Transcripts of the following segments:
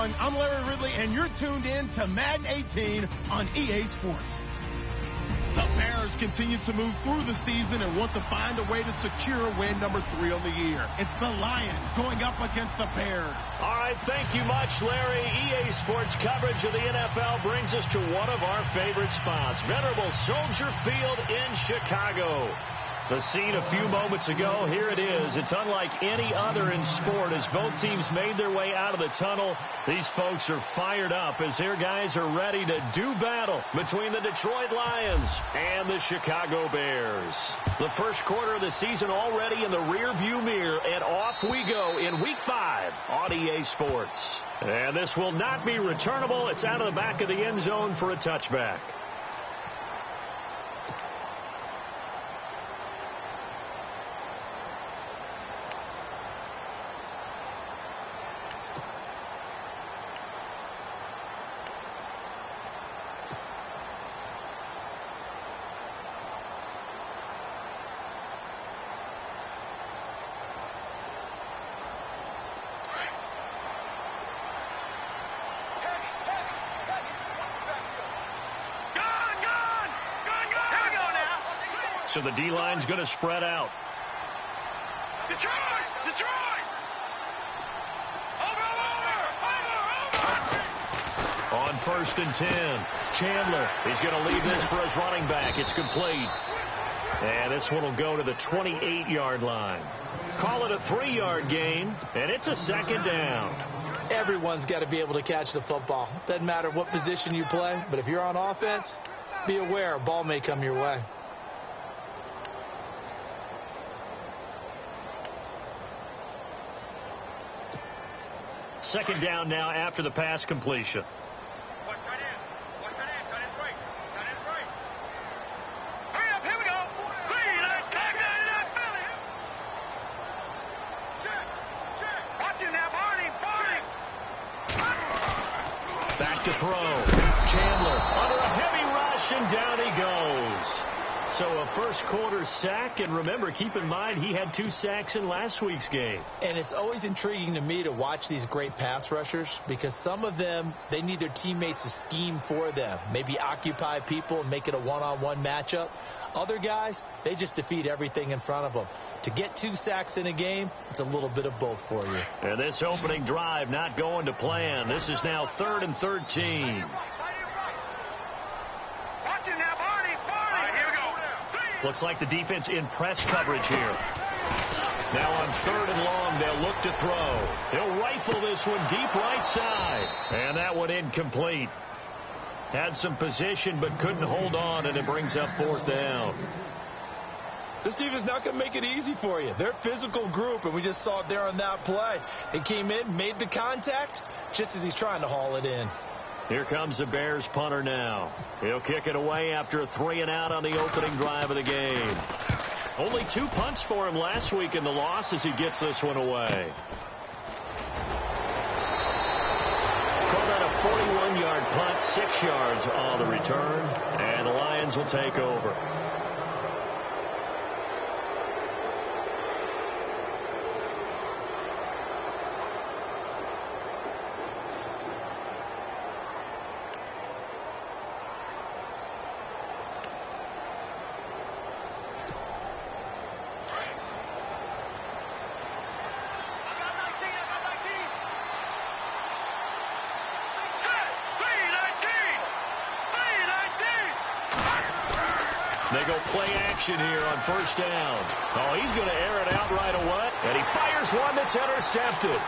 everyone. I'm Larry Ridley, and you're tuned in to Madden 18 on EA Sports. The Bears continue to move through the season and want to find a way to secure win number 3 on the year. It's the Lions going up against the Bears. All right, thank you much, Larry. EA Sports coverage of the NFL brings us to one of our favorite spots, venerable Soldier Field in Chicago. The scene a few moments ago, here it is. It's unlike any other in sport as both teams made their way out of the tunnel. These folks are fired up as their guys are ready to do battle between the Detroit Lions and the Chicago Bears. The first quarter of the season already in the rearview mirror, and off we go in Week 5 on EA Sports. And this will not be returnable. It's out of the back of the end zone for a touchback. So the D-line's going to spread out. Detroit! Over! On 1st and 10, Chandler is going to leave this for his running back. It's complete. And this one will go to the 28-yard line. Call it a 3-yard gain, and it's a second down. Everyone's got to be able to catch the football. Doesn't matter what position you play, but if you're on offense, be aware a ball may come your way. Second down now after the pass completion. Watch tight end. Tight end's right. Hurry up, here we go. Check. Watch him now, Barney. Back to throw. Chandler under a heavy rush, and down he goes. So a first quarter sack, and remember, keep in mind he had 2 sacks in last week's game. And it's always intriguing to me to watch these great pass rushers because some of them, they need their teammates to scheme for them. Maybe occupy people and make it a one-on-one matchup. Other guys, they just defeat everything in front of them. To get 2 sacks in a game, it's a little bit of both for you. And this opening drive not going to plan. This is now 3rd and 13. Looks like the defense in press coverage here. Now on 3rd and long, they'll look to throw. He'll rifle this one deep right side. And that one incomplete. Had some position but couldn't hold on, and it brings up 4th down. This defense not going to make it easy for you. They're a physical group, and we just saw it there on that play. He came in, made the contact, just as he's trying to haul it in. Here comes the Bears punter now. He'll kick it away after a 3-and-out on the opening drive of the game. Only 2 punts for him last week in the loss as he gets this one away. Call that a 41-yard punt, 6 yards on the return, and the Lions will take over. They go play action here on 1st down. Oh, he's going to air it out right away. And he fires one that's intercepted.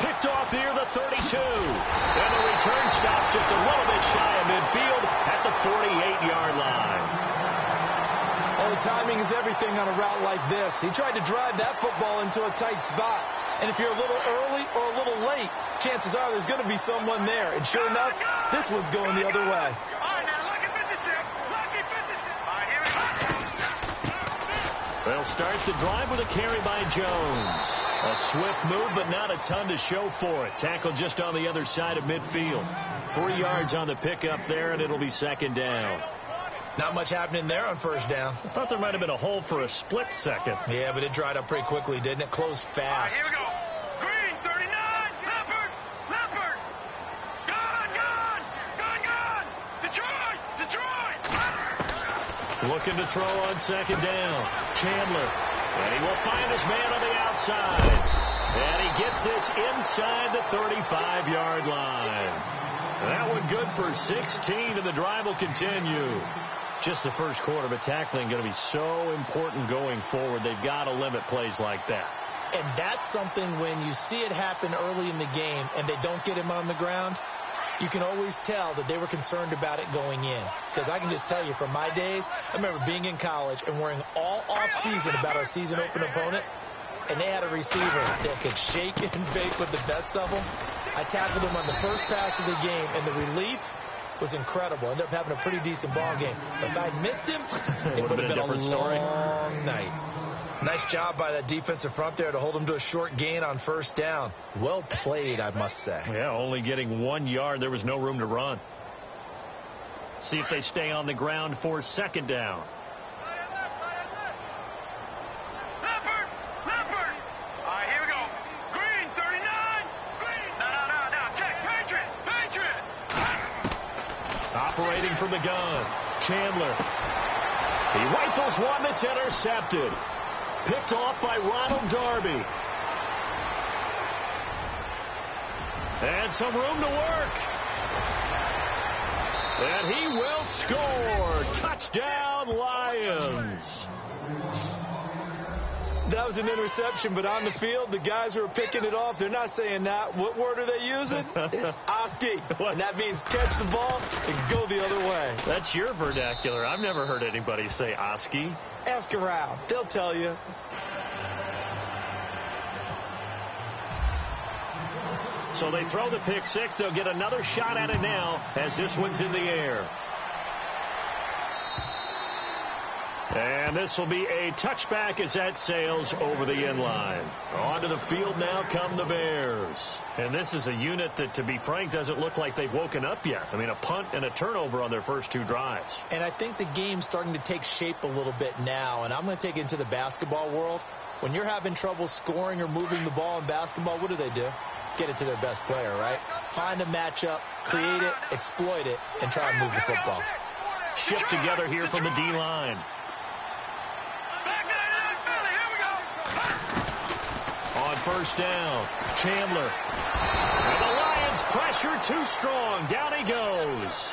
Picked off near the 32. And the return stops just a little bit shy of midfield at the 48-yard line. Oh, the timing is everything on a route like this. He tried to drive that football into a tight spot. And if you're a little early or a little late, chances are there's going to be someone there. And sure enough, this one's going the other way. They'll start the drive with a carry by Jones. A swift move, but not a ton to show for it. Tackle just on the other side of midfield. 3 yards on the pickup there, and it'll be 2nd down. Not much happening there on 1st down. I thought there might have been a hole for a split second. Yeah, but it dried up pretty quickly, didn't it? Closed fast. Here we go. Green, 39, Leopard. Looking to throw on second down. Chandler. And he will find his man on the outside. And he gets this inside the 35-yard line. That one good for 16, and the drive will continue. Just the first quarter, but tackling going to be so important going forward. They've got to limit plays like that. And that's something when you see it happen early in the game and they don't get him on the ground, you can always tell that they were concerned about it going in. Because I can just tell you from my days, I remember being in college and worrying all off-season about our season open opponent, and they had a receiver that could shake and bake with the best of them. I tackled him on the first pass of the game, and the relief was incredible. Ended up having a pretty decent ball game. But if I had missed him, it would have been a different long night. Nice job by that defensive front there to hold him to a short gain on first down. Well played, I must say. Yeah, only getting 1 yard. There was no room to run. See if they stay on the ground for second down. Operating from the gun, Chandler. He rifles one that's intercepted. Picked off by Ronald Darby. And some room to work. And he will score. Touchdown, Lions. That was an interception, but on the field, the guys who are picking it off, they're not saying that. What word are they using? It's Oski. And that means catch the ball and go the other way. That's your vernacular. I've never heard anybody say Oski. Ask around. They'll tell you. So they throw the pick six. They'll get another shot at it now as this one's in the air. And this will be a touchback as that sails over the end line. Onto the field now come the Bears. And this is a unit that, to be frank, doesn't look like they've woken up yet. I mean, a punt and a turnover on their first two drives. And I think the game's starting to take shape a little bit now. And I'm going to take it into the basketball world. When you're having trouble scoring or moving the ball in basketball, what do? Get it to their best player, right? Find a matchup, create it, exploit it, and try and move the football. Shift together here from the D-line. On first down, Chandler. And the Lions pressure too strong. Down he goes.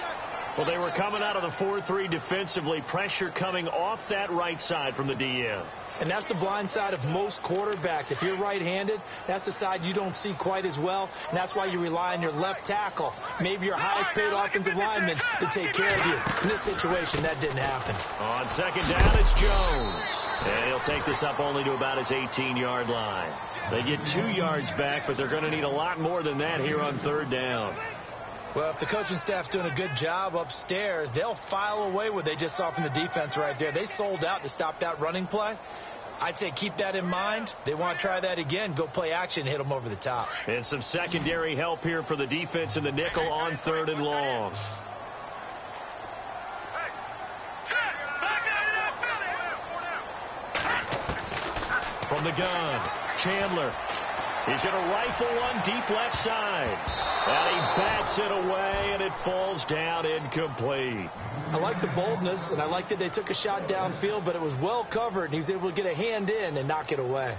Well, they were coming out of the 4-3 defensively. Pressure coming off that right side from the DM. And that's the blind side of most quarterbacks. If you're right-handed, that's the side you don't see quite as well. And that's why you rely on your left tackle, maybe your highest-paid offensive lineman, to take care of you. In this situation, that didn't happen. On second down, it's Jones. And he'll take this up only to about his 18-yard line. They get 2 yards back, but they're going to need a lot more than that here on third down. Well, if the coaching staff's doing a good job upstairs, they'll file away what they just saw from the defense right there. They sold out to stop that running play. I'd say keep that in mind. They want to try that again. Go play action and hit them over the top. And some secondary help here for the defense in the nickel on third and long. From the gun, Chandler. He's going to rifle one deep left side. And he bats it away, and it falls down incomplete. I like the boldness, and I like that they took a shot downfield, but it was well covered, and he was able to get a hand in and knock it away.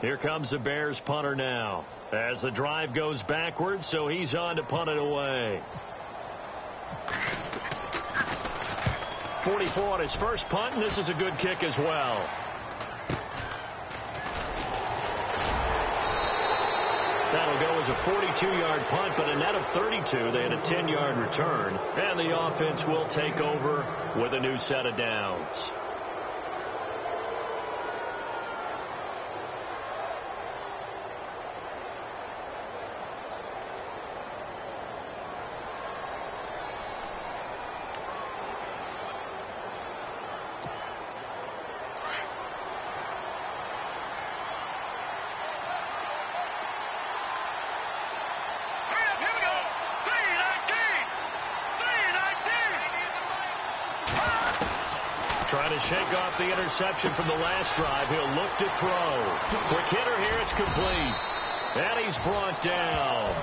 Here comes the Bears punter now as the drive goes backwards, so he's on to punt it away. 44 on his first punt, and this is a good kick as well. That That'll go as a 42-yard punt, but a net of 32. They had a 10-yard return, and the offense will take over with a new set of downs. Trying to shake off the interception from the last drive. He'll look to throw. Quick hitter here. It's complete. And he's brought down.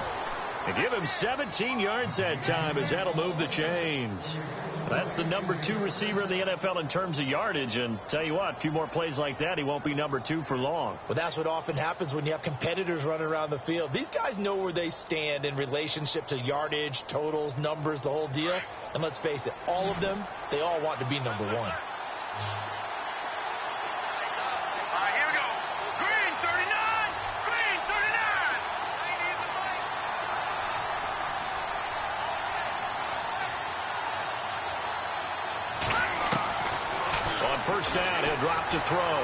And give him 17 yards that time as that'll move the chains. That's the number 2 receiver in the NFL in terms of yardage. And tell you what, a few more plays like that, he won't be number 2 for long. Well, that's what often happens when you have competitors running around the field. These guys know where they stand in relationship to yardage, totals, numbers, the whole deal. And let's face it, all of them, they all want to be number 1. All right, here we go. Green 39. Green 39. On first down, he'll drop to throw.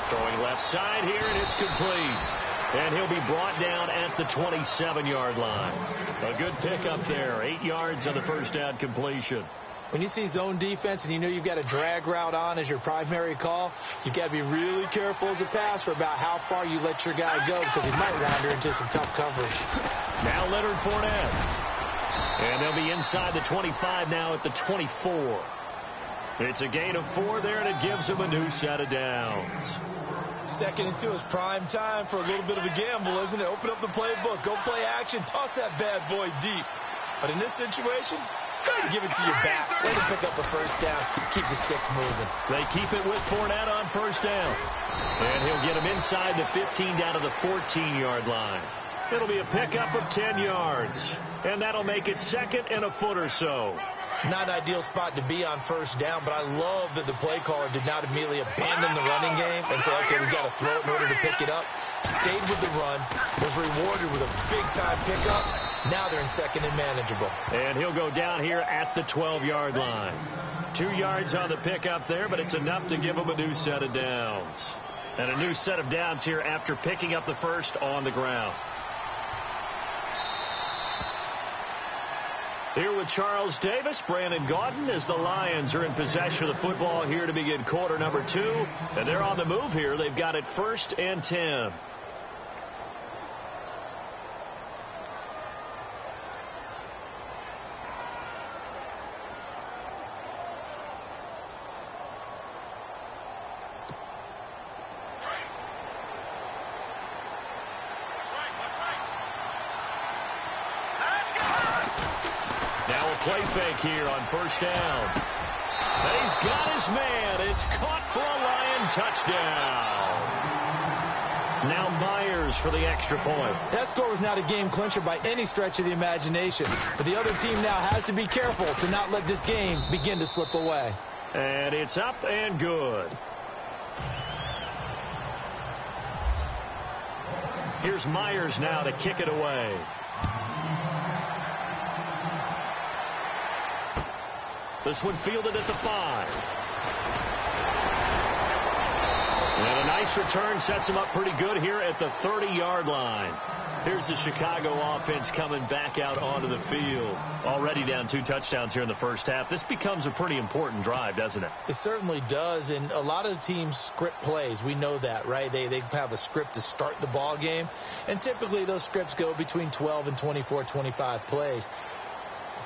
Throwing left side here, and it's complete. And he'll be brought down at the 27-yard line. A good pickup there. 8 yards on the first down completion. When you see zone defense and you know you've got a drag route on as your primary call, you've got to be really careful as a passer about how far you let your guy go because he might wander into some tough coverage. Now Leonard Fournette. And they'll be inside the 25 now at the 24. It's a gain of 4 there, and it gives them a new set of downs. 2nd and 2 is prime time for a little bit of a gamble, isn't it? Open up the playbook, go play action, toss that bad boy deep. But in this situation, try to give it to your back. Let him pick up a first down. Keep the sticks moving. They keep it with Fournette on first down. And he'll get him inside the 15 down to the 14-yard line. It'll be a pickup of 10 yards. And that'll make it 2nd and a foot or so. Not an ideal spot to be on first down, but I love that the play caller did not immediately abandon the running game and say, okay, we've got to throw it in order to pick it up. Stayed with the run, was rewarded with a big-time pickup. Now they're in 2nd and manageable. And he'll go down here at the 12-yard line. 2 yards on the pickup there, but it's enough to give him a new set of downs. And a new set of downs here after picking up the first on the ground. Here with Charles Davis, Brandon Gaudin, as the Lions are in possession of the football here to begin quarter number 2. And they're on the move here. They've got it 1st and 10. Play fake here on first down. And he's got his man. It's caught for a Lion touchdown. Now Myers for the extra point. That score was not a game clincher by any stretch of the imagination. But the other team now has to be careful to not let this game begin to slip away. And it's up and good. Here's Myers now to kick it away. This one fielded at the 5. And a nice return sets him up pretty good here at the 30-yard line. Here's the Chicago offense coming back out onto the field. Already down 2 touchdowns here in the first half. This becomes a pretty important drive, doesn't it? It certainly does. And a lot of teams script plays. We know that, right? They have a script to start the ball game. And typically those scripts go between 12 and 24, 25 plays.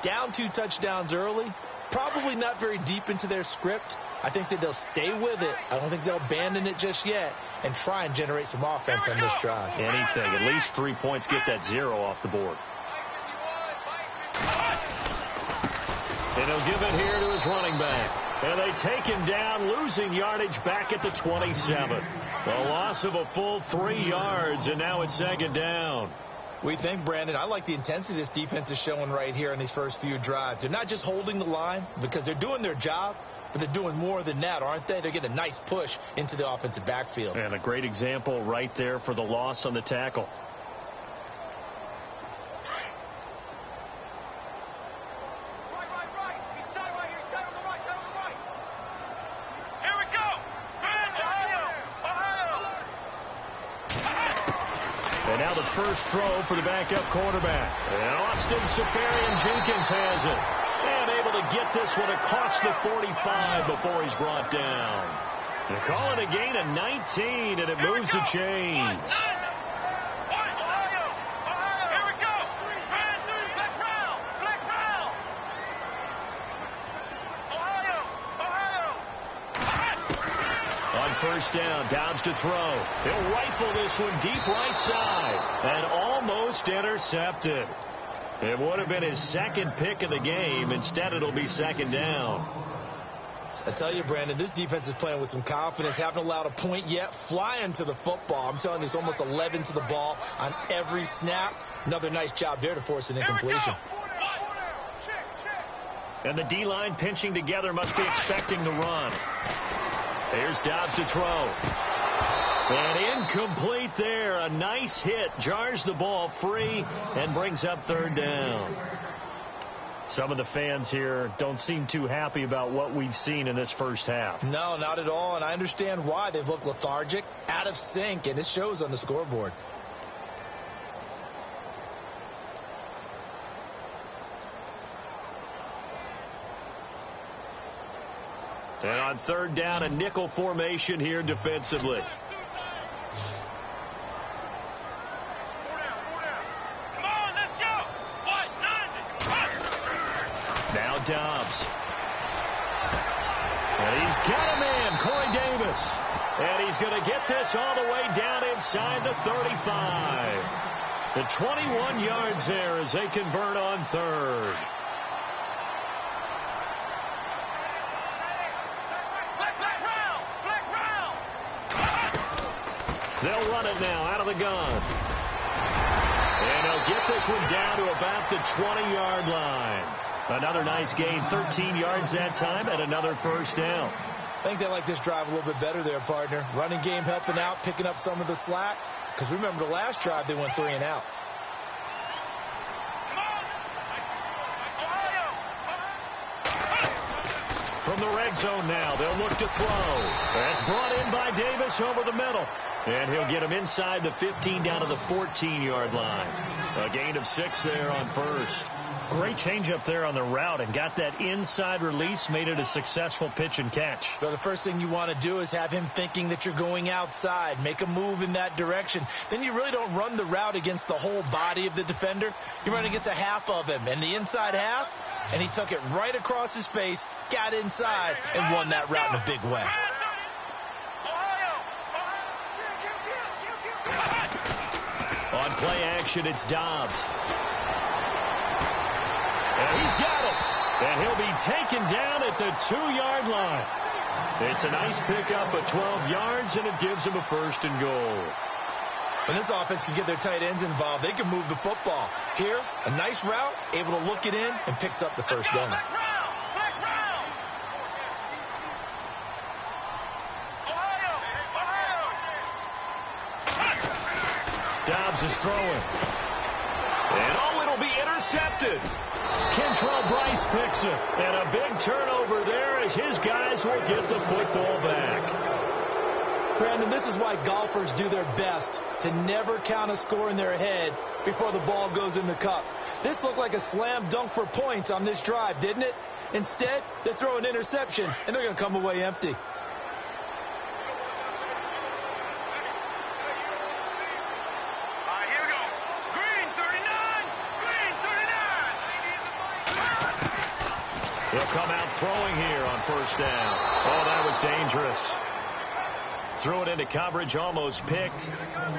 Down 2 touchdowns early. Probably not very deep into their script. I think that they'll stay with it. I don't think they'll abandon it just yet and try and generate some offense on this drive. Anything. At least 3 points. Get that 0 off the board. And he'll give it here to his running back. And they take him down, losing yardage back at the 27. A loss of a full 3 yards, and now it's 2nd down. We think, Brandon, I like the intensity this defense is showing right here in these first few drives. They're not just holding the line because they're doing their job, but they're doing more than that, aren't they? They're getting a nice push into the offensive backfield. And a great example right there for the loss on the tackle. And now the first throw for the backup quarterback. And Austin Safarian-Jenkins has it. And able to get this one across the 45 before he's brought down. They call it a gain of 19, and it moves the chains. First down, Dobbs to throw. He'll rifle this one deep right side and almost intercepted. It would have been his second pick of the game. Instead, it'll be second down. I tell you, Brandon, this defense is playing with some confidence. Haven't allowed a point yet. Flying to the football. I'm telling you, it's almost 11 to the ball on every snap. Another nice job there to force an incompletion. And the D-line pinching together must be expecting the run. Here's Dobbs to throw. And incomplete there. A nice hit. Jars the ball free and brings up third down. Some of the fans here don't seem too happy about what we've seen in this first half. No, not at all. And I understand why. They've looked lethargic, out of sync, and it shows on the scoreboard. And on third down, a nickel formation here defensively. Now Dobbs. And he's got a man, Corey Davis. And he's going to get this all the way down inside the 35. The 21 yards there as they convert on third. They'll run it now out of the gun. And they'll get this one down to about the 20-yard line. Another nice gain, 13 yards that time, and another first down. I think they like this drive a little bit better there, partner. Running game helping out, picking up some of the slack. Because remember, the last drive, they went 3 and out. From the red zone now, they'll look to throw. That's brought in by Davis over the middle. And he'll get him inside the 15 down to the 14-yard line. A gain of 6 there on first. Great change up there on the route and got that inside release, made it a successful pitch and catch. So the first thing you want to do is have him thinking that you're going outside, make a move in that direction. Then you really don't run the route against the whole body of the defender. You run against a half of him, and the inside half, and he took it right across his face, got inside, and won that route in a big way. On play action, it's Dobbs. And he's got it. And he'll be taken down at the 2-yard line. It's a nice pickup of 12 yards, and it gives him a first and goal. When this offense can get their tight ends involved, they can move the football. Here, a nice route, able to look it in, and picks up the first down. Dobbs is throwing. And it'll be intercepted. Kentrell Bryce picks it. And a big turnover there as his guys will get the football back. Brandon, this is why golfers do their best to never count a score in their head before the ball goes in the cup. This looked like a slam dunk for points on this drive, didn't it? Instead, they throw an interception, and they're going to come away empty. He'll come out throwing here on first down. Oh, that was dangerous. Threw it into coverage, almost picked,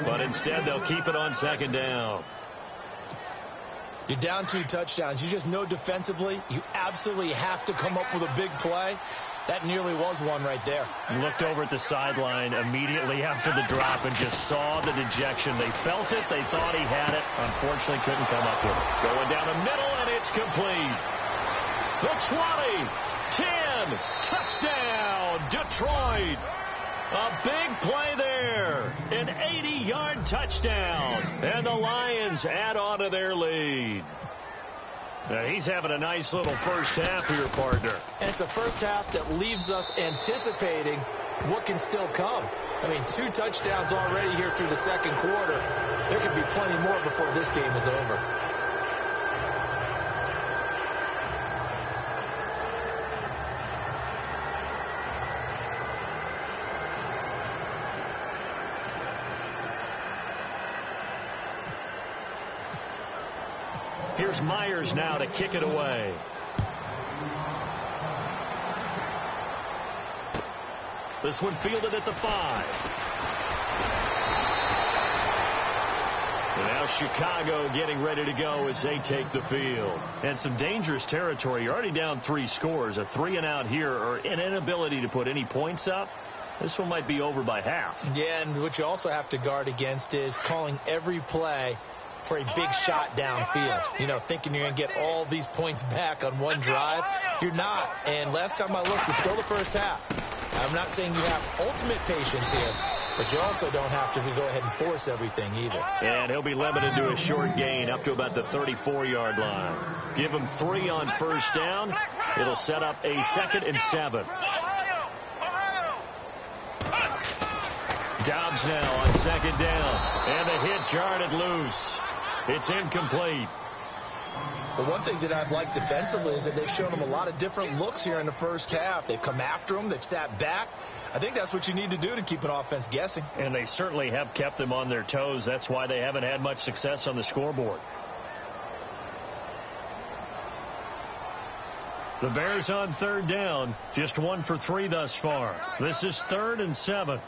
but instead they'll keep it on second down. You're down 2 touchdowns. You just know defensively you absolutely have to come up with a big play. That nearly was one right there. Looked over at the sideline immediately after the drop and just saw the dejection. They felt it. They thought he had it. Unfortunately, couldn't come up with it. Going down the middle, and it's complete. The 20, 10. Touchdown, Detroit. A big play there. An 80-yard touchdown. And the Lions add on to their lead. Now he's having a nice little first half here, partner. And it's a first half that leaves us anticipating what can still come. I mean, 2 touchdowns already here through the second quarter. There could be plenty more before this game is over. Here's Myers now to kick it away. This one fielded at the 5. And now Chicago getting ready to go as they take the field. And some dangerous territory. You're already down 3 scores. A 3-and-out here or an inability to put any points up. This one might be over by half. Yeah, and what you also have to guard against is calling every play for a big shot downfield. You know, thinking you're going to get all these points back on one drive. You're not. And last time I looked, it's still the first half. I'm not saying you have ultimate patience here, but you also don't have to go ahead and force everything either. And he'll be limited to a short gain up to about the 34-yard line. Give him 3 on first down. It'll set up a 2nd and 7. Dobbs now on 2nd down. And the hit jarred it loose. It's incomplete. The one thing that I've liked defensively is that they've shown him a lot of different looks here in the first half. They've come after him. They've sat back. I think that's what you need to do to keep an offense guessing. And they certainly have kept them on their toes. That's why they haven't had much success on the scoreboard. The Bears on 3rd down. Just 1 for 3 thus far. This is 3rd and 7.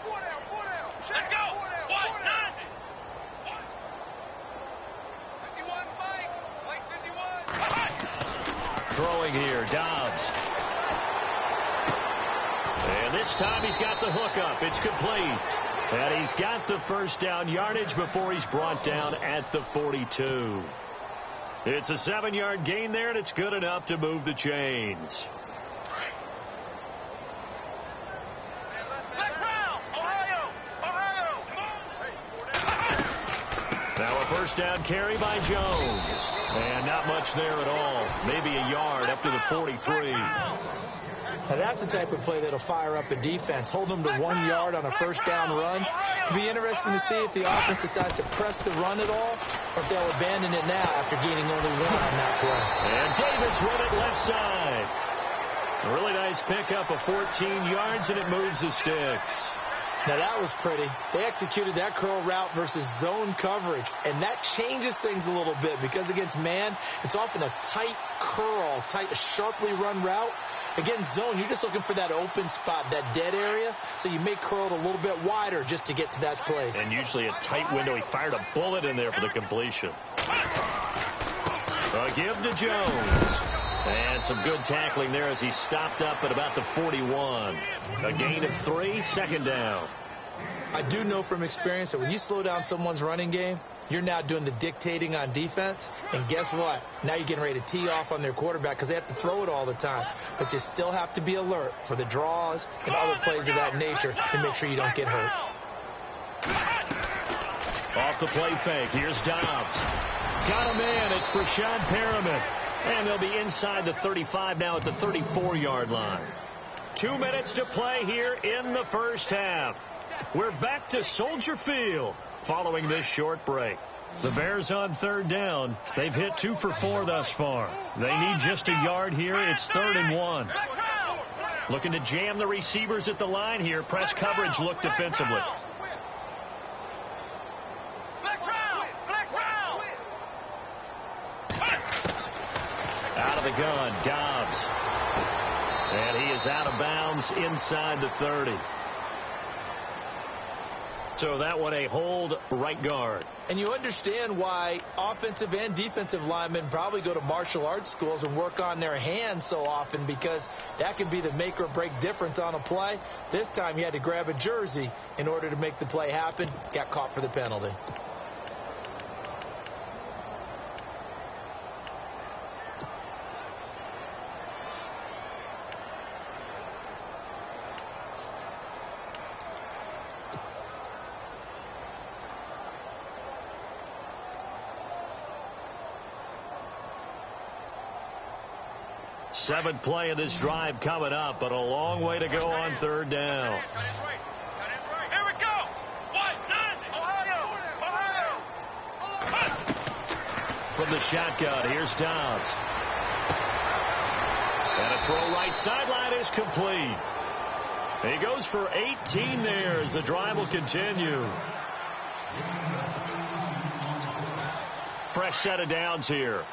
Let's go. 1-9. Throwing here, Dobbs. And this time he's got the hook up. It's complete. And he's got the first down yardage before he's brought down at the 42. It's a 7-yard gain there, and it's good enough to move the chains. Now a first down carry by Jones. And not much there at all. Maybe a yard up to the 43. Now that's the type of play that'll fire up a defense. Hold them to 1 yard on a first down run. It'll be interesting to see if the offense decides to press the run at all, or if they'll abandon it now after gaining only 1 on that play. And Davis with it left side. A really nice pickup of 14 yards, and it moves the sticks. Now that was pretty. They executed that curl route versus zone coverage, and that changes things a little bit because against man, it's often a tight curl, sharply run route. Against zone, you're just looking for that open spot, that dead area, so you may curl it a little bit wider just to get to that place. And usually a tight window. He fired a bullet in there for the completion. A give to Jones. And some good tackling there as he stopped up at about the 41. A gain of 3, 2nd down. I do know from experience that when you slow down someone's running game, you're now doing the dictating on defense. And guess what? Now you're getting ready to tee off on their quarterback because they have to throw it all the time. But you still have to be alert for the draws and other plays of that nature to make sure you don't get hurt. Off the play fake. Here's Dobbs. Got a man. It's Brashad Perriman. And they'll be inside the 35 now at the 34-yard line. 2 minutes to play here in the first half. We're back to Soldier Field following this short break. The Bears on 3rd down. They've hit 2 for 4 thus far. They need just a yard here. It's 3rd and 1. Looking to jam the receivers at the line here. Press coverage look defensively. Out of the gun, Dobbs. And he is out of bounds inside the 30. So that one a hold right guard. And you understand why offensive and defensive linemen probably go to martial arts schools and work on their hands so often, because that can be the make or break difference on a play. This time he had to grab a jersey in order to make the play happen. Got caught for the penalty. Seventh play of this drive coming up, but a long way to go on third down. Here we go. Ohio. From the shotgun, here's Dobbs. And a throw right sideline is complete. He goes for 18 there as the drive will continue. Fresh set of downs here.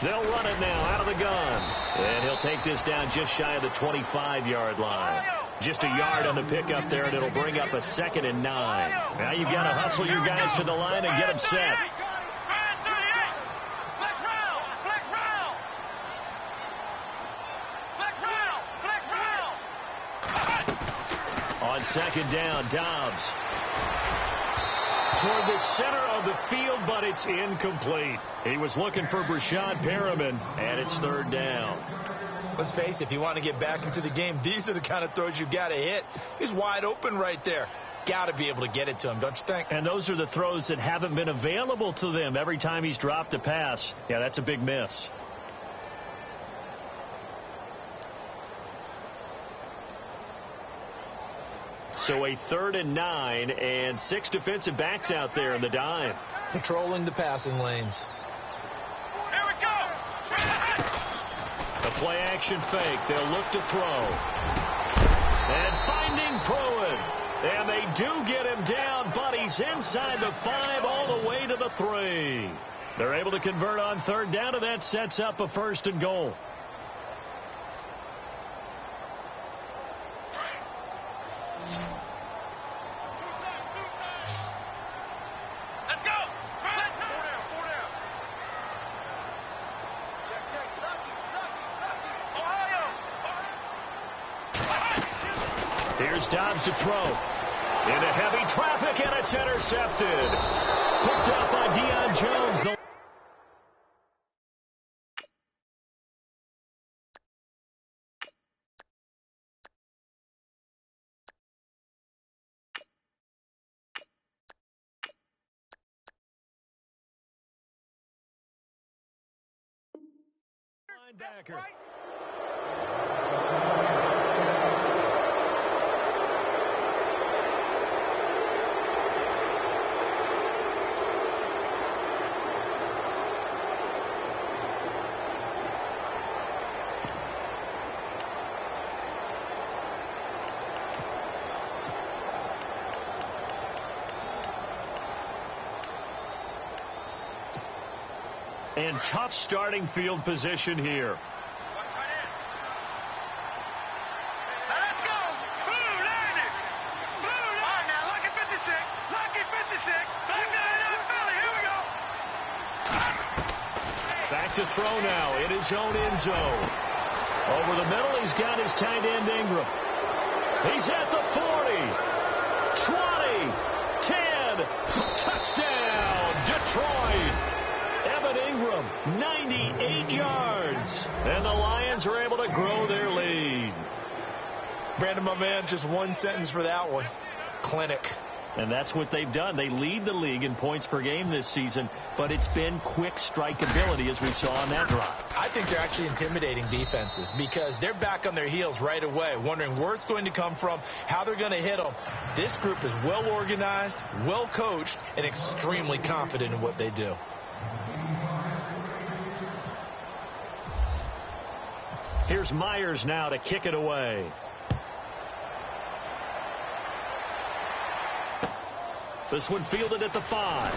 They'll run it now out of the gun. And he'll take this down just shy of the 25-yard line. Just a yard on the pickup there, and it'll bring up a 2nd and 9. Now you've got to hustle your guys to the line and get them set. On 2nd down, Dobbs. Toward the center of the field, but it's incomplete. He was looking for Brashad Perriman, and it's 3rd down. Let's face it, if you want to get back into the game, these are the kind of throws you got to hit. He's wide open right there. Got to be able to get it to him, don't you think? And those are the throws that haven't been available to them every time he's dropped a pass. Yeah, that's a big miss. So a 3rd and 9 and 6 defensive backs out there in the dime. Patrolling the passing lanes. Here we go. A play action fake. They'll look to throw. And finding Pruitt. And they do get him down, but he's inside the 5 all the way to the 3. They're able to convert on 3rd down, and that sets up a 1st and goal. Here's Dobbs to throw. Into heavy traffic, and it's intercepted. Picked up by Deion Jones. Linebacker. And tough starting field position here. Let's go. Blue, landed. Blue, all right, now, lucky 56. Lucky 56. Back down Philly. Here we go. Back to throw now in his own end zone. Over the middle, he's got his tight end Ingram. He's at the 40. 20. 10. Touchdown, Detroit. Evan Ingram, 98 yards. And the Lions are able to grow their lead. Brandon, my man, just one sentence for that one. Clinic. And that's what they've done. They lead the league in points per game this season, but it's been quick strike ability as we saw on that drive. I think they're actually intimidating defenses because they're back on their heels right away, wondering where it's going to come from, how they're going to hit them. This group is well organized, well coached, and extremely confident in what they do. Here's Myers now to kick it away. This one fielded at the 5.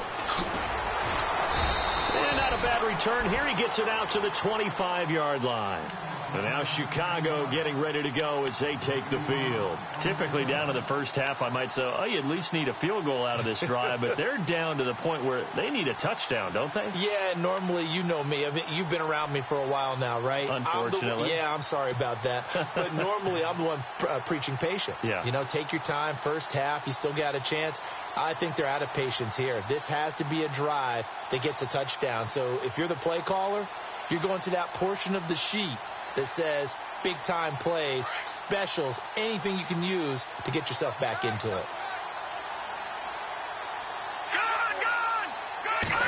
And not a bad return here. He gets it out to the 25-yard line. And now Chicago getting ready to go as they take the field. Typically down in the first half, I might say, oh, you at least need a field goal out of this drive. But they're down to the point where they need a touchdown, don't they? Yeah, normally, you know me. I mean, you've been around me for a while now, right? Unfortunately. I'm sorry about that. But normally, I'm the one preaching patience. Yeah. You know, take your time. First half, you still got a chance. I think they're out of patience here. This has to be a drive that gets a touchdown. So if you're the play caller, you're going to that portion of the sheet that says big-time plays, specials, anything you can use to get yourself back into it. Gun! Gun! Gun!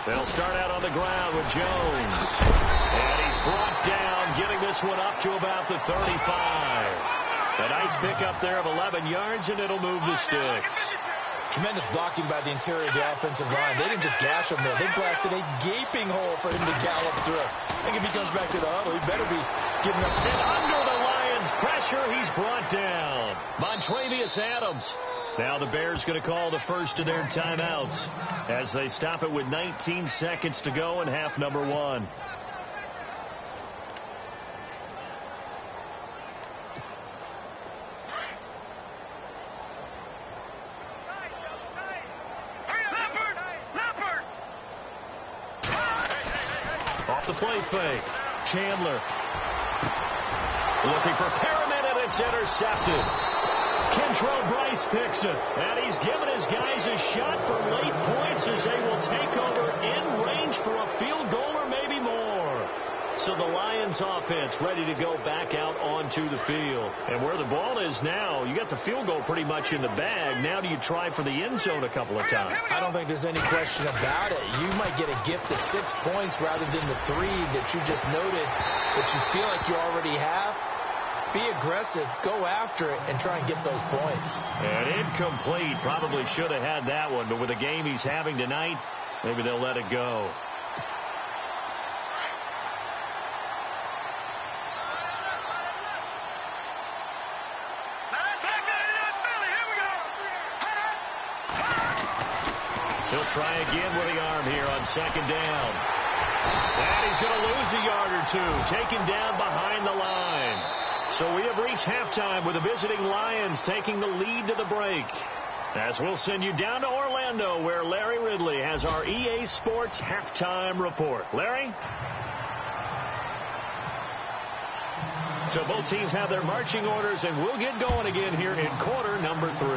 They'll start out on the ground with Jones. And he's brought down, getting this one up to about the 35. A nice pickup there of 11 yards, and it'll move the sticks. Tremendous blocking by the interior of the offensive line. They didn't just gash him there. They blasted a gaping hole for him to gallop through. I think if he comes back to the huddle, he better be giving up. And under the Lions' pressure, he's brought down. Montrevious Adams. Now the Bears going to call the first of their timeouts as they stop it with 19 seconds to go in half number 1. Off the play fake. Chandler looking for Perriman, and it's intercepted. Kentrell Bryce picks it, and he's given his guys a shot for late points as they will take over in range for a field goal or maybe more. So the Lions offense ready to go back out onto the field. And where the ball is now, you got the field goal pretty much in the bag. Now do you try for the end zone a couple of times? I don't think there's any question about it. You might get a gift of 6 points rather than the 3 that you just noted that you feel like you already have. Be aggressive, go after it, and try and get those points. And incomplete. Probably should have had that one, but with the game he's having tonight, maybe they'll let it go. He'll try again with the arm here on second down. And he's going to lose a yard or two, taken down behind the line. So we have reached halftime with the visiting Lions taking the lead to the break. As we'll send you down to Orlando, where Larry Ridley has our EA Sports halftime report. Larry? So both teams have their marching orders, and we'll get going again here in quarter number 3.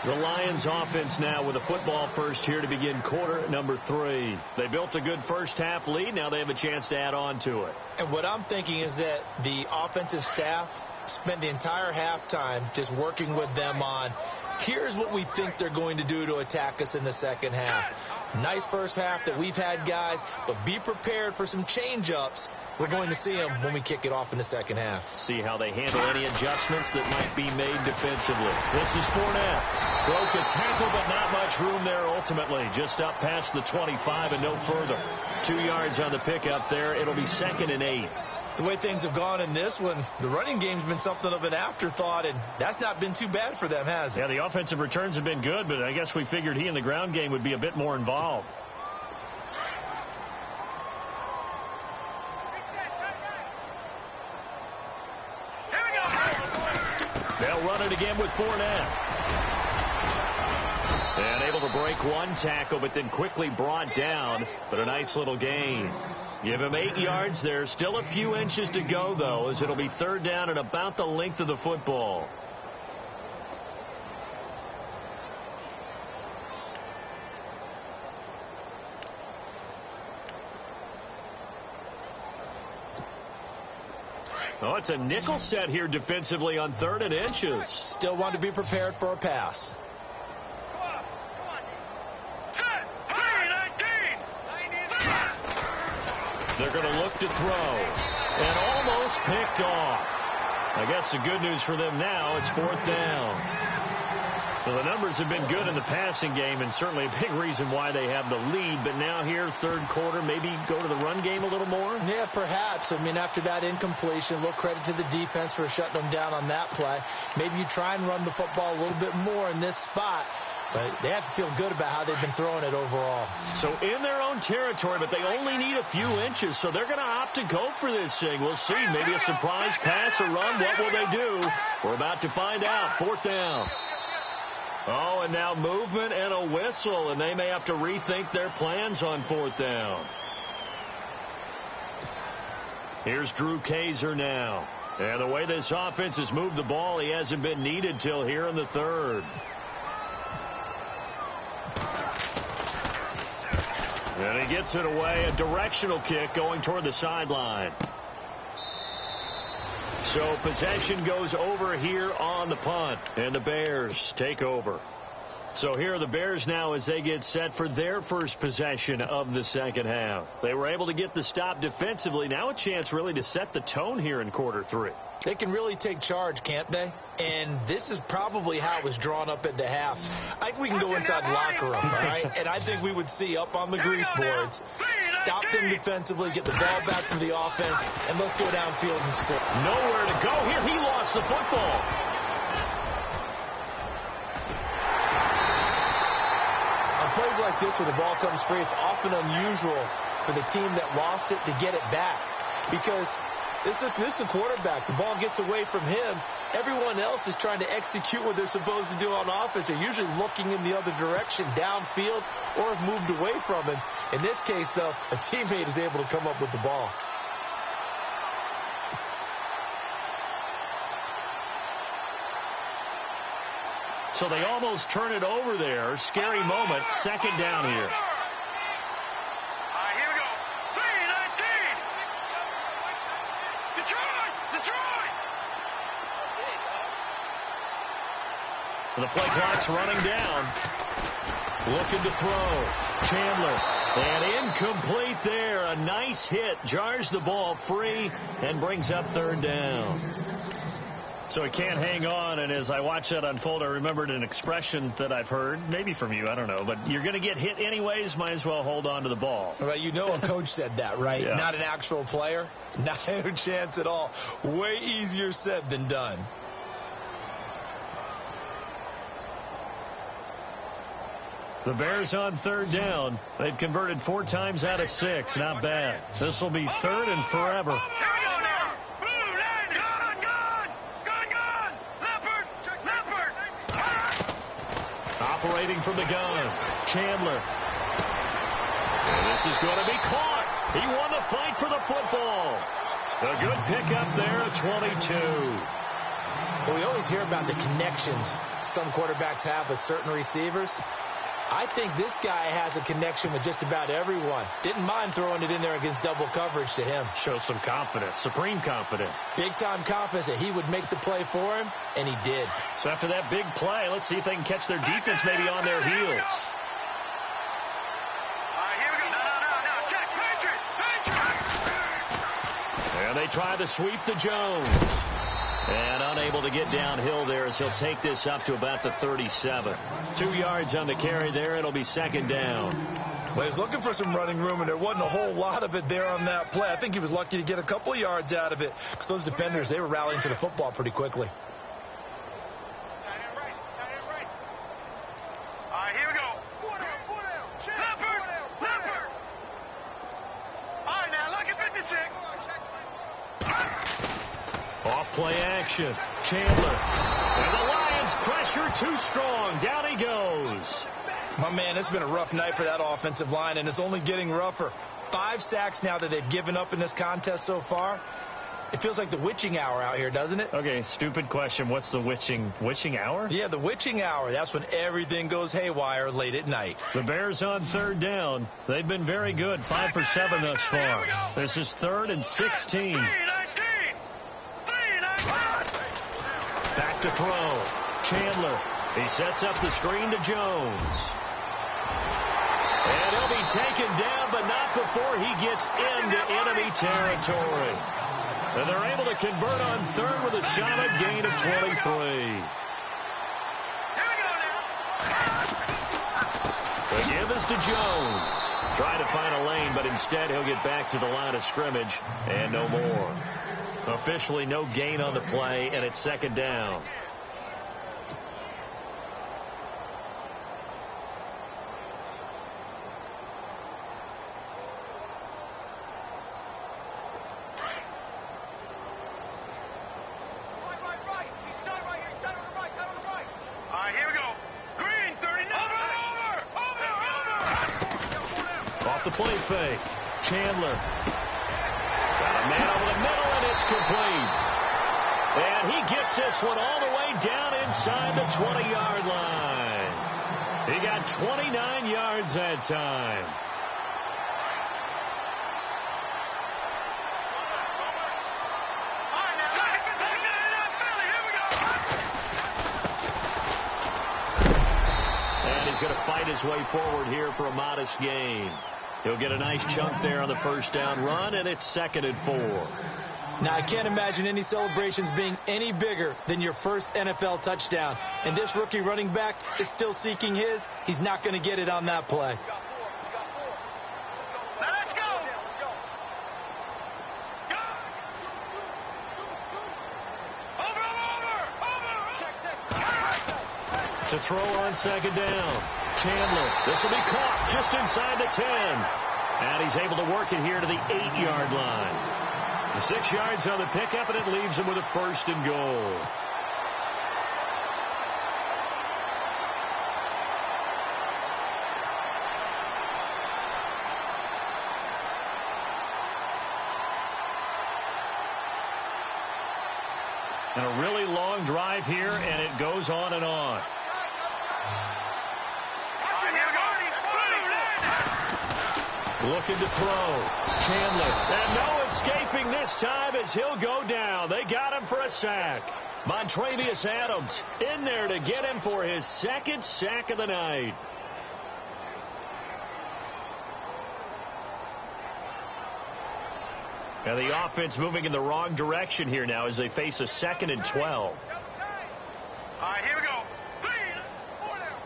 The Lions offense now with a football first here to begin quarter number 3. They built a good first half lead. Now they have a chance to add on to it. And what I'm thinking is that the offensive staff spent the entire halftime just working with them on, here's what we think they're going to do to attack us in the second half. Nice first half that we've had, guys, but be prepared for some change-ups. We're going to see them when we kick it off in the second half. See how they handle any adjustments that might be made defensively. This is Fournette. Broke a tackle, but not much room there ultimately. Just up past the 25 and no further. 2 yards on the pickup there. It'll be 2nd and 8. The way things have gone in this one, the running game's been something of an afterthought, and that's not been too bad for them, has it? Yeah, the offensive returns have been good, but I guess we figured he in the ground game would be a bit more involved. They'll run it again with Fournette. And able to break one tackle, but then quickly brought down, but a nice little gain. Give him 8 yards there. Still a few inches to go, though, as it'll be 3rd down and about the length of the football. Oh, it's a nickel set here defensively on 3rd and inches. Still want to be prepared for a pass. They're going to look to throw. And almost picked off. I guess the good news for them now, it's 4th down. So the numbers have been good in the passing game, and certainly a big reason why they have the lead. But now here, 3rd quarter, maybe go to the run game a little more? Yeah, perhaps. I mean, after that incompletion, a little credit to the defense for shutting them down on that play. Maybe you try and run the football a little bit more in this spot. But they have to feel good about how they've been throwing it overall. So in their own territory, but they only need a few inches. So they're going to opt to go for this thing. We'll see. Maybe a surprise pass or run. What will they do? We're about to find out. 4th down. Oh, and now movement and a whistle. And they may have to rethink their plans on 4th down. Here's Drew Kaiser now. And the way this offense has moved the ball, he hasn't been needed till here in the 3rd. And he gets it away, a directional kick going toward the sideline. So possession goes over here on the punt, and the Bears take over. So here are the Bears now as they get set for their first possession of the second half. They were able to get the stop defensively. Now a chance really to set the tone here in quarter 3. They can really take charge, can't they? And this is probably how it was drawn up at the half. I think we can go inside the locker room, all right? And I think we would see up on the grease boards, stop them defensively, get the ball back from the offense, and let's go downfield and score. Nowhere to go here. He lost the football. On plays like this where the ball comes free, it's often unusual for the team that lost it to get it back because this is the quarterback. The ball gets away from him. Everyone else is trying to execute what they're supposed to do on offense. They're usually looking in the other direction, downfield, or have moved away from him. In this case, though, a teammate is able to come up with the ball. So they almost turn it over there. Scary moment. Second down here. Here we go. 3-19. Detroit. The play clock's running down. Looking to throw. Chandler. And incomplete there. A nice hit. Jars the ball free and brings up third down. So he can't hang on, and as I watch that unfold, I remembered an expression that I've heard, maybe from you, I don't know, but you're going to get hit anyways, might as well hold on to the ball. Right, you know a coach said that, right? Yeah. Not an actual player. Not a chance at all. Way easier said than done. The Bears on third down. They've converted 4 times out of 6. Not bad. This will be third and forever. Operating from the gun. Chandler. And this is going to be caught. He won the fight for the football. A good pickup there at 22. Well, we always hear about the connections some quarterbacks have with certain receivers. I think this guy has a connection with just about everyone. Didn't mind throwing it in there against double coverage to him. Shows some confidence, supreme confidence. Big-time confidence that he would make the play for him, and he did. So after that big play, let's see if they can catch their defense maybe on their heels. Here we go. No. Check. Patriot. And they try to sweep to Jones. And unable to get downhill there as he'll take this up to about the 37. 2 yards on the carry there. It'll be second down. Well, he was looking for some running room, and there wasn't a whole lot of it there on that play. I think he was lucky to get a couple of yards out of it because those defenders, they were rallying to the football pretty quickly. Tight end right. Here we go. Four down. Leopard. All right, now, look at 56. Off play action. Chandler. And the Lions pressure too strong. Down he goes. My man, it's been a rough night for that offensive line, and it's only getting rougher. 5 sacks now that they've given up in this contest so far. It feels like the witching hour out here, doesn't it? Okay, stupid question. What's the witching hour? Yeah, the witching hour. That's when everything goes haywire late at night. The Bears on third down. They've been very good. 5 for 7 thus far. This is 3rd and 16. Back to throw. Chandler. He sets up the screen to Jones. And he'll be taken down, but not before he gets into enemy territory. And they're able to convert on 3rd with a solid gain of 23. The give is to Jones. Trying to find a lane, but instead he'll get back to the line of scrimmage and no more. Officially no gain on the play, and it's second down. Play fake. Chandler. Got a man over the middle, and it's complete. And he gets this one all the way down inside the 20-yard line. He got 29 yards that time. is going to fight his way forward here for a modest gain. He'll get a nice chunk there on the first down run, and it's 2nd and 4. Now, I can't imagine any celebrations being any bigger than your first NFL touchdown. And this rookie running back is still seeking his. He's not going to get it on that play. Now let's go. Over. To throw on 2nd down. Chandler. This will be caught just inside the 10. And he's able to work it here to the 8-yard line. 6 yards on the pickup, and it leaves him with a 1st and goal. And a really long drive here, and it goes on and on. Looking to throw. Chandler. And no escaping this time as he'll go down. They got him for a sack. Montrevious Adams in there to get him for his 2nd sack of the night. And the offense moving in the wrong direction here now as they face a 2nd and 12. All right, here we go. Four down.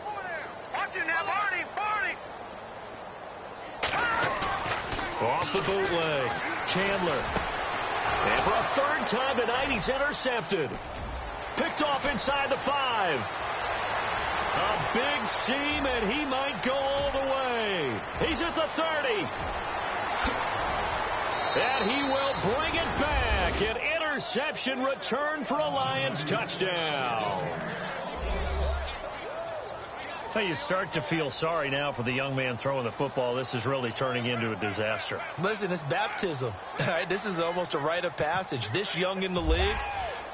Watch it now, Barney. Off the bootleg. Chandler. And for a 3rd time tonight, he's intercepted. Picked off inside the 5. A big seam, and he might go all the way. He's at the 30. And he will bring it back. An interception return for a Lions touchdown. Well, you start to feel sorry now for the young man throwing the football. This is really turning into a disaster. Listen, it's baptism. All right, this is almost a rite of passage. This young in the league,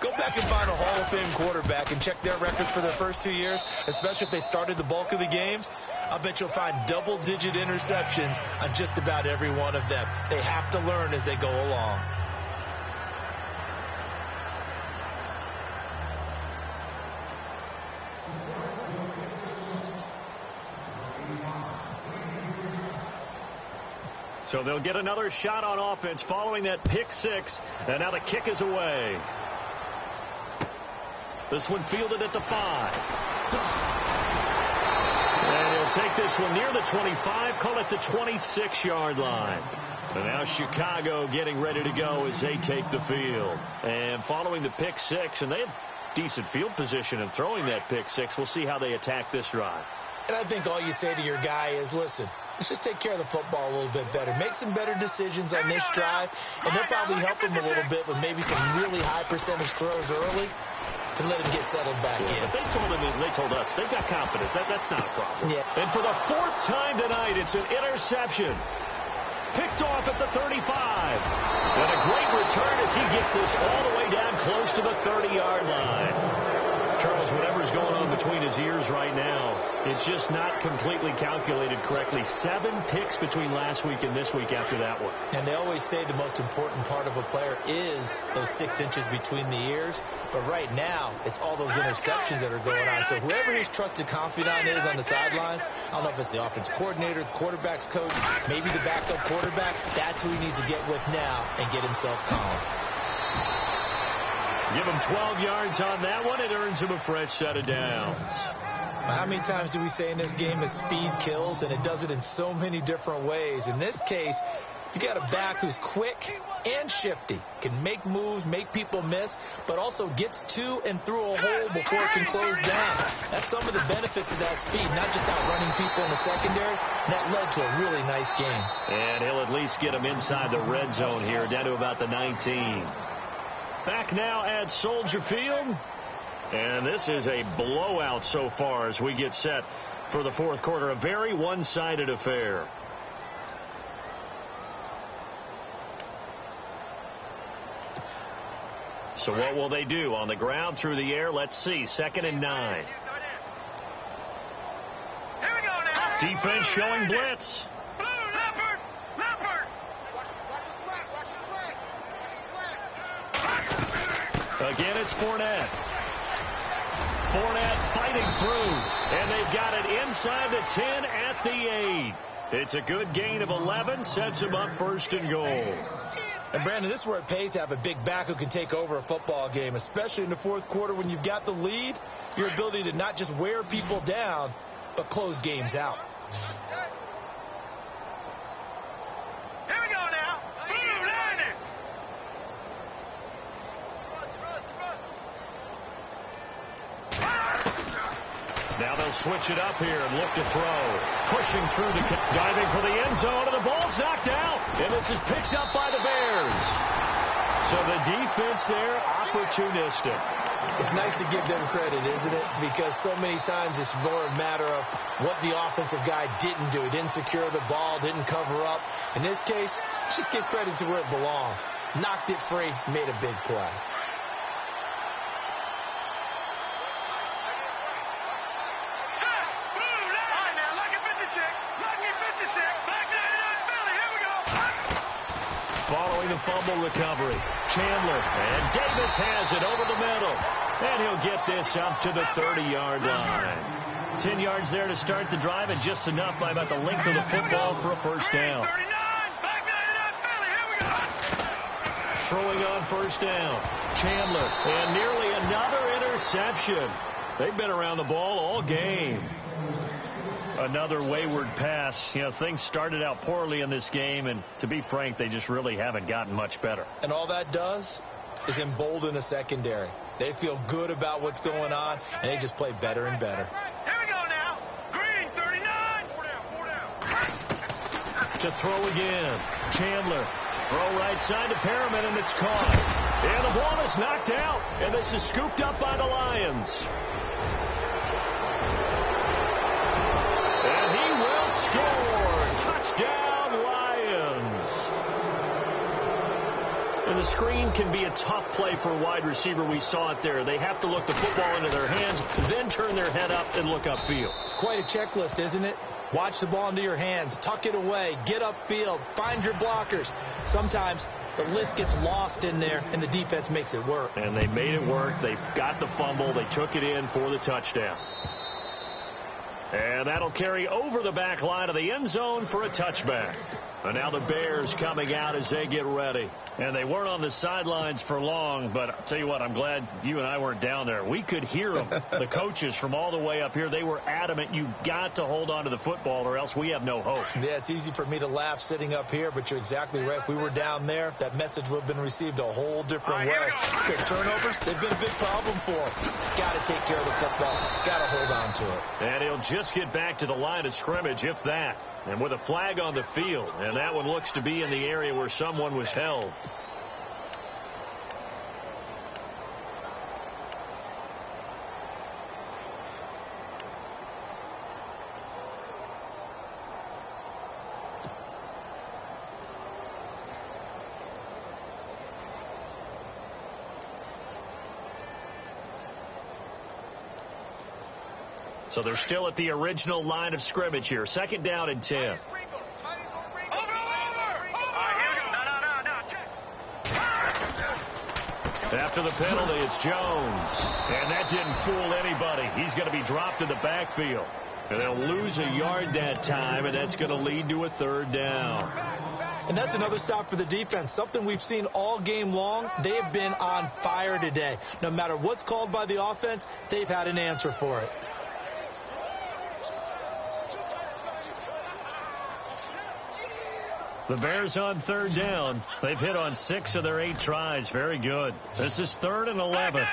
go back and find a Hall of Fame quarterback and check their records for their first 2 years, especially if they started the bulk of the games. I bet you'll find double-digit interceptions on just about every one of them. They have to learn as they go along. So they'll get another shot on offense following that pick 6. And now the kick is away. This one fielded at the 5. And he'll take this one near the 25, call it the 26-yard line. And now Chicago getting ready to go as they take the field. And following the pick 6, and they have decent field position in throwing that pick 6. We'll see how they attack this drive. And I think all you say to your guy is, listen, let's just take care of the football a little bit better. Make some better decisions on this drive, and they'll probably help him a little bit with maybe some really high percentage throws early to let him get settled back in. But they told us they've got confidence. That's not a problem. Yeah. And for the 4th time tonight, it's an interception. Picked off at the 35. And a great return as he gets this all the way down close to the 30-yard line. Charles, whatever's going on between his ears right now, it's just not completely calculated correctly. 7 picks between last week and this week after that one. And they always say the most important part of a player is those 6 inches between the ears. But right now, it's all those interceptions that are going on. So whoever his trusted confidant is on the sidelines, I don't know if it's the offense coordinator, the quarterback's coach, maybe the backup quarterback, that's who he needs to get with now and get himself calm. Give him 12 yards on that one. It earns him a fresh set of downs. How many times do we say in this game that speed kills, and it does it in so many different ways? In this case, you got a back who's quick and shifty, can make moves, make people miss, but also gets to and through a hole before it can close down. That's some of the benefits of that speed, not just outrunning people in the secondary. That led to a really nice game. And he'll at least get him inside the red zone here, down to about the 19. Back now at Soldier Field. And this is a blowout so far as we get set for the 4th quarter. A very one-sided affair. So what will they do? On the ground, through the air? Let's see. 2nd and 9. Here we go now. Defense showing blitz. Leopard. Again, it's Fournette. Fournette fighting through, and they've got it inside the 10 at the 8. It's a good gain of 11, sets them up 1st and goal. And, Brandon, this is where it pays to have a big back who can take over a football game, especially in the 4th quarter when you've got the lead, your ability to not just wear people down, but close games out. Here we go now. Boom, down there. Now they'll switch it up here and look to throw. Pushing through the diving for the end zone, and the ball's knocked out. And this is picked up by the Bears. So the defense there, opportunistic. It's nice to give them credit, isn't it? Because so many times it's more a matter of what the offensive guy didn't do. He didn't secure the ball, didn't cover up. In this case, just give credit to where it belongs. Knocked it free, made a big play. Following the fumble recovery, Chandler, and Davis has it over the middle. And he'll get this up to the 30-yard line. 10 yards there to start the drive, and just enough by about the length of the football for a 1st down. Throwing on 1st down, Chandler, and nearly another interception. They've been around the ball all game. Another wayward pass. You know, things started out poorly in this game, and to be frank, they just really haven't gotten much better. And all that does is embolden the secondary. They feel good about what's going on, and they just play better and better. Here we go now. Green, 39. 4 down. To throw again. Chandler. Throw right side to Perriman, and it's caught. And the ball is knocked out, and this is scooped up by the Lions. And he will score. Touchdown, Lions. And the screen can be a tough play for a wide receiver. We saw it there. They have to look the football into their hands, then turn their head up and look upfield. It's quite a checklist, isn't it? Watch the ball into your hands, tuck it away, get upfield, find your blockers. Sometimes the list gets lost in there, and the defense makes it work. And they made it work. They've got the fumble. They took it in for the touchdown. And that'll carry over the back line of the end zone for a touchback. And now the Bears coming out as they get ready. And they weren't on the sidelines for long, but I'll tell you what, I'm glad you and I weren't down there. We could hear them, the coaches from all the way up here. They were adamant, you've got to hold on to the football or else we have no hope. Yeah, it's easy for me to laugh sitting up here, but you're exactly right. If we were down there, that message would have been received a whole different way. Because turnovers, they've been a big problem for them. Got to take care of the football. Got to hold on to it. And he'll just get back to the line of scrimmage, if that. And with a flag on the field, and that one looks to be in the area where someone was held. So they're still at the original line of scrimmage here. 2nd down and 10. After the penalty, it's Jones. And that didn't fool anybody. He's going to be dropped in the backfield. And they'll lose a yard that time, and that's going to lead to a 3rd down. And that's another stop for the defense. Something we've seen all game long. They have been on fire today. No matter what's called by the offense, they've had an answer for it. The Bears on 3rd down. They've hit on 6 of their 8 tries. Very good. This is 3rd and 11.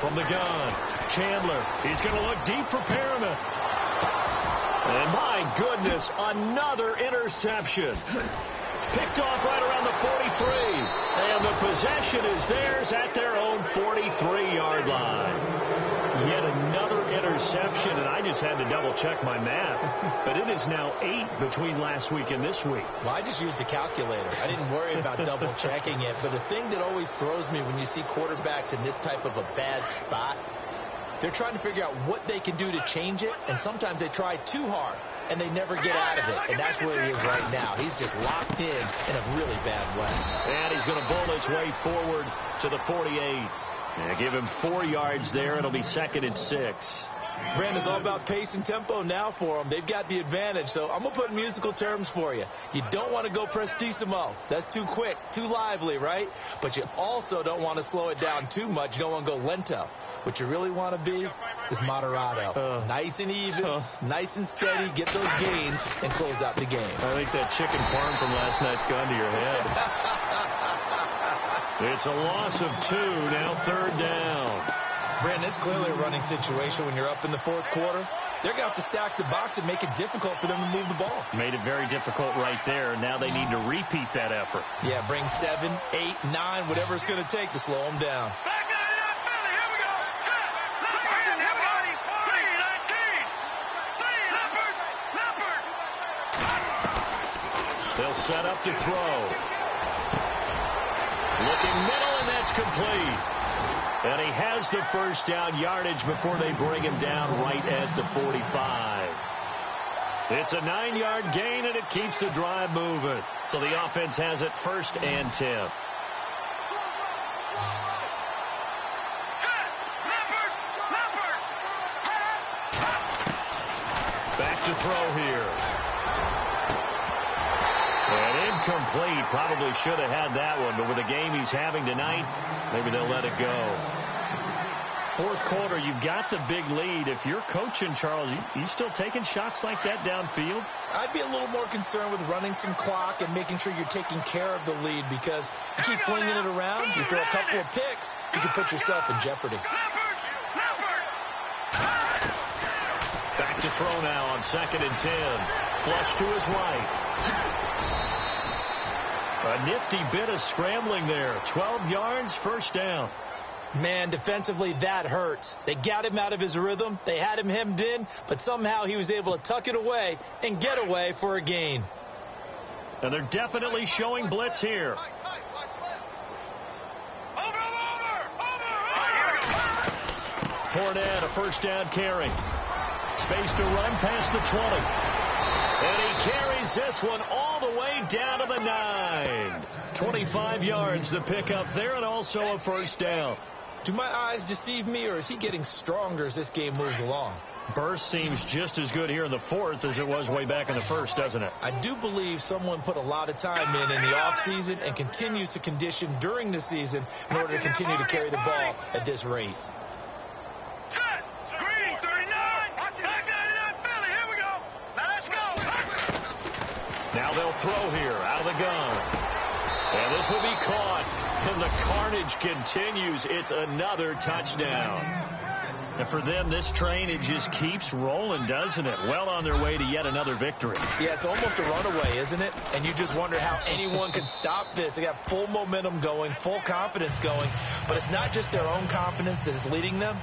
From the gun, Chandler. He's going to look deep for Perriman. And my goodness, another interception. Picked off right around the 43. And the possession is theirs at their own 43-yard line. Yet another interception, and I just had to double-check my math. But it is now 8 between last week and this week. Well, I just used a calculator. I didn't worry about double-checking it. But the thing that always throws me when you see quarterbacks in this type of a bad spot, they're trying to figure out what they can do to change it, and sometimes they try too hard. and they never get out of it. And that's where he is right now. He's just locked in a really bad way. And he's going to bull his way forward to the 48. Give him 4 yards there. It'll be 2nd and 6. Brandon, it's all about pace and tempo now for them. They've got the advantage. So I'm going to put musical terms for you. You don't want to go prestissimo. That's too quick, too lively, right? But you also don't want to slow it down too much. You don't want to go lento. What you really want to be is moderato. Nice and even, nice and steady. Get those gains and close out the game. I think that chicken parm from last night's gone to your head. It's a loss of 2. Now 3rd down. Brandon, it's clearly a running situation when you're up in the 4th quarter. They're going to have to stack the box and make it difficult for them to move the ball. Made it very difficult right there. Now they need to repeat that effort. Yeah, bring 7, 8, 9, whatever it's going to take to slow them down. Back out of that Philly. Here we go. Set. Leopard. Here we go. 3, 19. Leopard. They'll set up to throw. Looking middle, and that's complete. And he has the first down yardage before they bring him down right at the 45. It's a 9-yard gain, and it keeps the drive moving. So the offense has it 1st and 10. Back to throw here. And incomplete. Probably should have had that one, but with the game he's having tonight, maybe they'll let it go. 4th quarter, you've got the big lead. If you're coaching, Charles, you still taking shots like that downfield? I'd be a little more concerned with running some clock and making sure you're taking care of the lead, because you keep flinging it around, you throw a couple of picks, you can put yourself in jeopardy. Back to throw now on 2nd and 10. Flush to his right. A nifty bit of scrambling there. 12 yards, 1st down. Man, defensively, that hurts. They got him out of his rhythm. They had him hemmed in, but somehow he was able to tuck it away and get away for a gain. And they're definitely showing blitz here. Fournette, a 1st down carry. Space to run past the 20. And he carries this one all the way down to the 9. 25 yards to pick up there, and also a 1st down. Do my eyes deceive me, or is he getting stronger as this game moves along? Burst seems just as good here in the 4th as it was way back in the 1st, doesn't it? I do believe someone put a lot of time in the offseason and continues to condition during the season in order to continue to carry the ball at this rate. Now they'll throw here out of the gun. And this will be caught. And the carnage continues. It's another touchdown. And for them, this train, it just keeps rolling, doesn't it? Well on their way to yet another victory. Yeah, it's almost a runaway, isn't it? And you just wonder how anyone could stop this. They got full momentum going, full confidence going. But it's not just their own confidence that is leading them.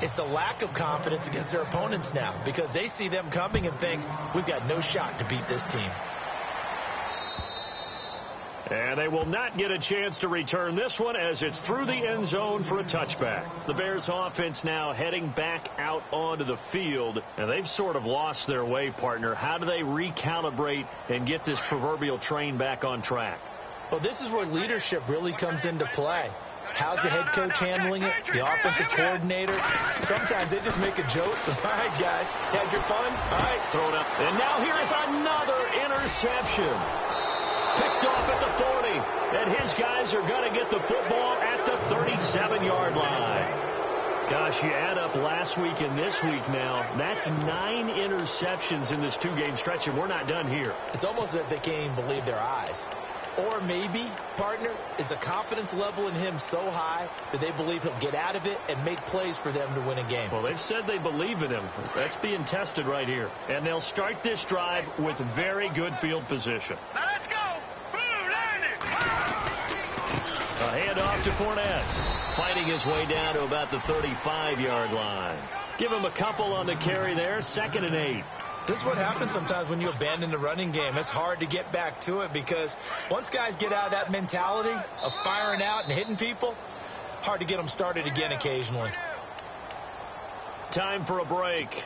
It's the lack of confidence against their opponents now, because they see them coming and think, we've got no shot to beat this team. And they will not get a chance to return this one as it's through the end zone for a touchback. The Bears offense now heading back out onto the field, and they've sort of lost their way, partner. How do they recalibrate and get this proverbial train back on track? Well, this is where leadership really comes into play. How's the head coach handling it? The offensive coordinator? Sometimes they just make a joke. All right, guys, had your fun? All right, throw it up. And now here's another interception. Picked off at the 40, and his guys are going to get the football at the 37-yard line. Gosh, you add up last week and this week now, that's 9 interceptions in this 2-game stretch, and we're not done here. It's almost as if they can't even believe their eyes. Or maybe, partner, is the confidence level in him so high that they believe he'll get out of it and make plays for them to win a game. Well, they've said they believe in him. That's being tested right here. And they'll start this drive with very good field position. Now let's go. A handoff to Fournette. Fighting his way down to about the 35-yard line. Give him a couple on the carry there. 2nd and 8. This is what happens sometimes when you abandon the running game. It's hard to get back to it because once guys get out of that mentality of firing out and hitting people, hard to get them started again occasionally. Time for a break.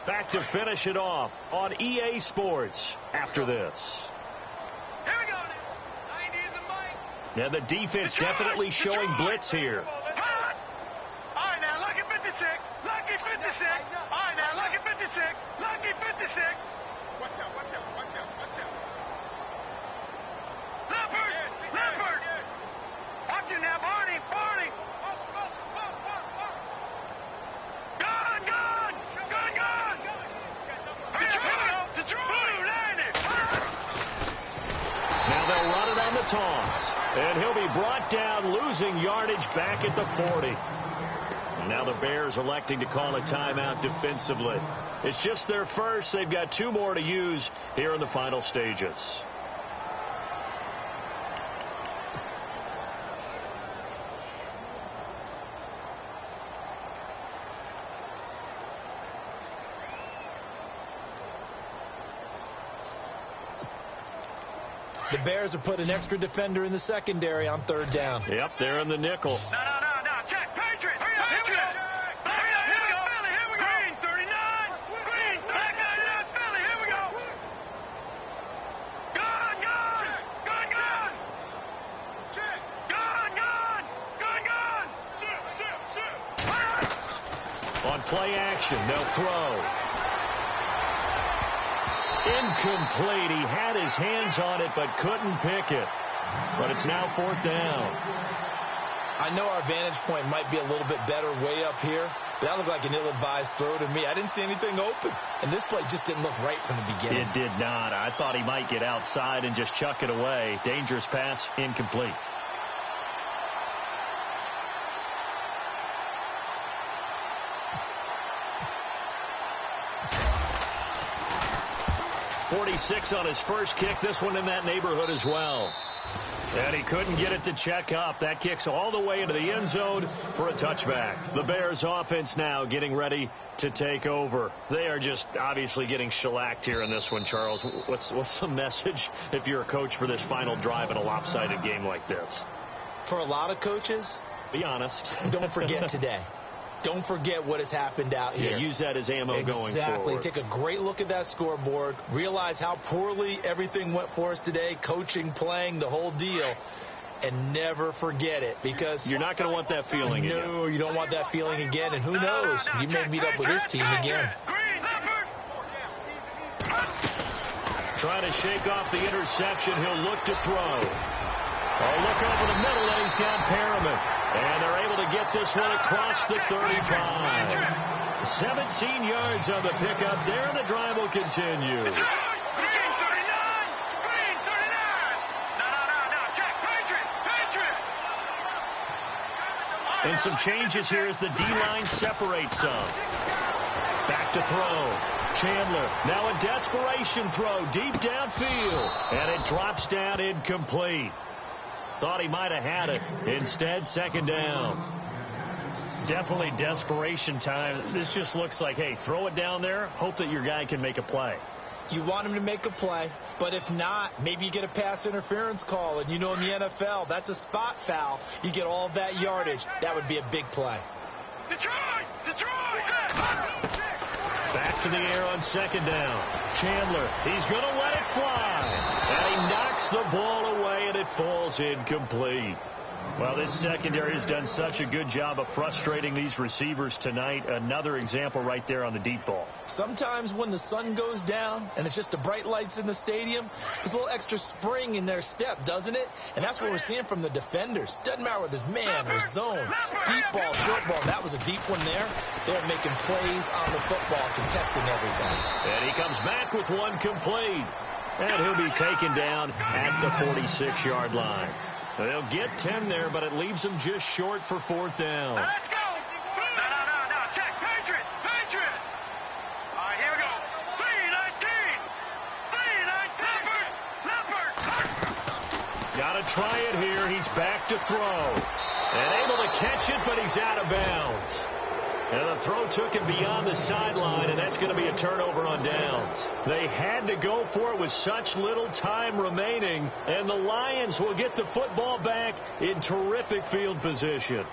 Back to finish it off on EA Sports after this. Here we go. 90s and Mike. Yeah, the defense definitely showing blitz here. All right, now, lucky 56. Lucky 56. All right, now, lucky 56. Lucky 56. Watch out, watch out, watch out, watch out. Leopard, Leopard. Watch him now, Barney, Barney. Gone, gone, gone, gone. Detroit, Detroit. Now they'll run it on the toss. And he'll be brought down, losing yardage back at the 40. And now the Bears electing to call a timeout defensively. It's just their first. They've got 2 more to use here in the final stages. The Bears have put an extra defender in the secondary on 3rd down. Yep, they're in the nickel. No. Check, Patriot. Hurry up, here we go. Here we go, Philly, here we go. Green, 39. Green, back out, Philly, here we go. Gone, gone. Gone, gone. Check. Gone, gone. Gone, gone. Sit. On play action, they'll throw. Incomplete. He had his hands on it, but couldn't pick it. But it's now 4th down. I know our vantage point might be a little bit better way up here, but that looked like an ill-advised throw to me. I didn't see anything open, and this play just didn't look right from the beginning. It did not. I thought he might get outside and just chuck it away. Dangerous pass, incomplete. .46 on his first kick. This one in that neighborhood as well. And he couldn't get it to check up. That kicks all the way into the end zone for a touchback. The Bears offense now getting ready to take over. They are just obviously getting shellacked here in this one, Charles. What's the message if you're a coach for this final drive in a lopsided game like this? For a lot of coaches, be honest. Don't forget today. Don't forget what has happened out here. Yeah, use that as ammo going forward. Exactly. Take a great look at that scoreboard. Realize how poorly everything went for us today. Coaching, playing, the whole deal. And never forget it, because you're not going to want that feeling again. No, you don't want that feeling again. And who knows? You may meet up with this team again. Trying to shake off the interception. He'll look to throw. Oh, look over the middle, and he's got Perriman. And they're able to get this one across the 35. 17 yards on the pickup there, and the drive will continue. Green 39. Green 39. No. Check. Patriot. And some changes here as the D-line separates some. Back to throw. Chandler, now a desperation throw deep downfield. And it drops down incomplete. Thought he might have had it. Instead, 2nd down. Definitely desperation time. This just looks like, hey, throw it down there. Hope that your guy can make a play. You want him to make a play, but if not, maybe you get a pass interference call. And you know in the NFL, that's a spot foul. You get all of that yardage. That would be a big play. Detroit! Back to the air on 2nd down. Chandler, he's going to let it fly. And he knocks the ball away, and it falls incomplete. Well, this secondary has done such a good job of frustrating these receivers tonight. Another example right there on the deep ball. Sometimes when the sun goes down and it's just the bright lights in the stadium, there's a little extra spring in their step, doesn't it? And that's what we're seeing from the defenders. Doesn't matter whether it's man or zone, deep ball, short ball. That was a deep one there. They're making plays on the football, contesting everything. And he comes back with one complete. And he'll be taken down at the 46-yard line. They'll get 10 there, but it leaves them just short for 4th down. Let's go. No. Check. Patriot. All right, here we go. 3-19. Got to try it here. He's back to throw. And able to catch it, but he's out of bounds. And the throw took him beyond the sideline, and that's going to be a turnover on downs. They had to go for it with such little time remaining, and the Lions will get the football back in terrific field position.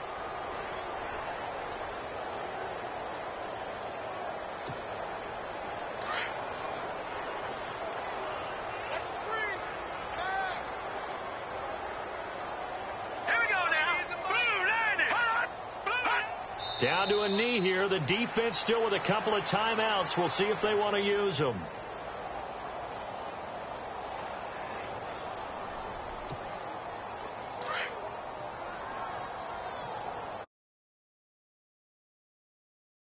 Down to a knee here. The defense still with a couple of timeouts. We'll see if they want to use them.